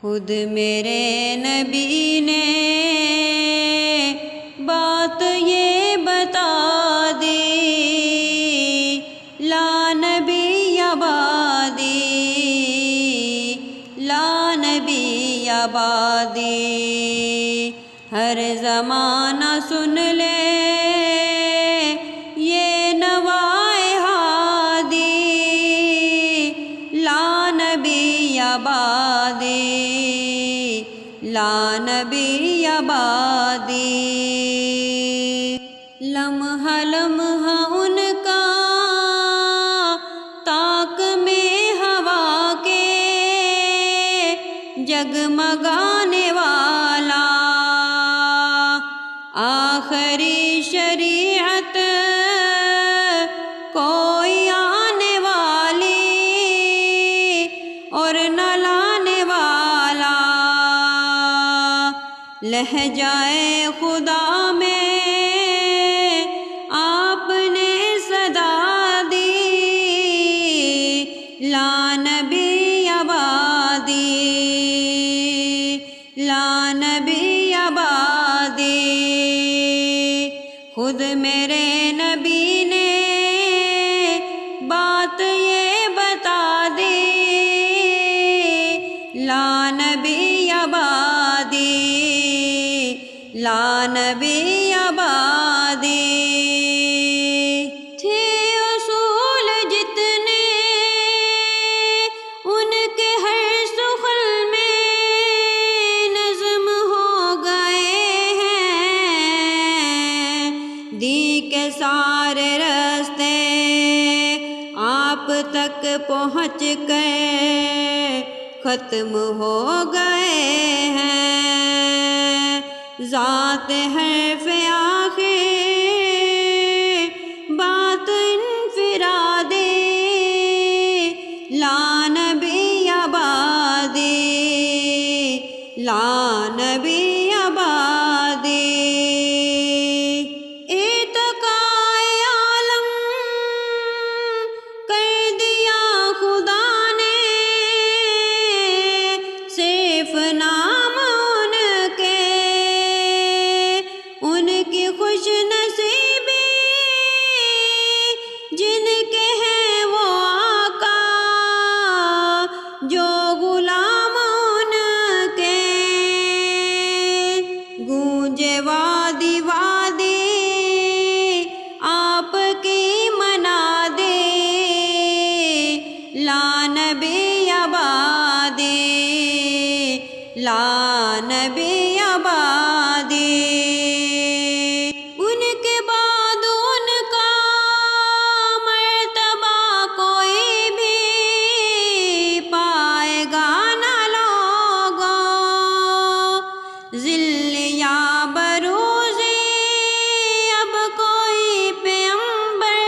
خود میرے نبی نے بات یہ بتا دی، لا نبی آبادی، لا نبی آبادی۔ ہر زمانہ سن لے یہ نوائے ہادی، لا نبی آبادی، لا نبی آبادی۔ لمحہ لمحہ ان کا طاق میں ہوا کے جگمگانے والا، آخری شریعت کوئی آنے والی اور نہ لانے والا، لہجائے خدا میں آپ نے صدا دی، لا نبی آبادی، لا نبی آبادی۔ خود میرے نبی نے بات یہ بتا دی، لا نبی آبادی، لا نبی آبادی۔ تھے اصول جتنے ان کے ہر سخن میں نظم ہو گئے ہیں، دی کے سارے راستے آپ تک پہنچ کر ختم ہو گئے ہیں، ذات حرف آخر بات انفرادی، لا نبی آبادی، لا نبی آبادی۔ ارتقائے عالم کر دیا خدا نے، صرف نام ان کی خوش نصیبی، جن کے ہیں وہ آقا جو غلام ان کے، گونجے وادی وادی آپ کی منادی، لا نبی آبادی، لا نبی آبادی۔ ان کے بعد ان کا مرتبہ کوئی بھی پائے گا نہ لوگوں، ذل یا بروزی اب کوئی پیغمبر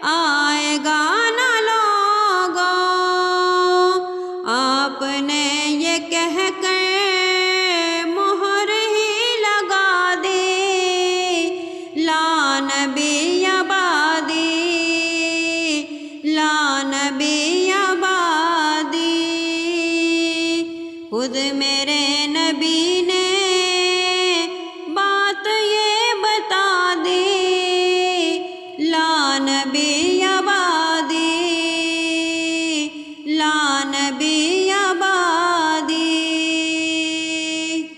آئے گا نہ لوگوں، آپ نے یہ کہہ کر مہر ہی لگا دی، لا نبی آبادی، لا نبی آبادی۔ خود میرے نبی نے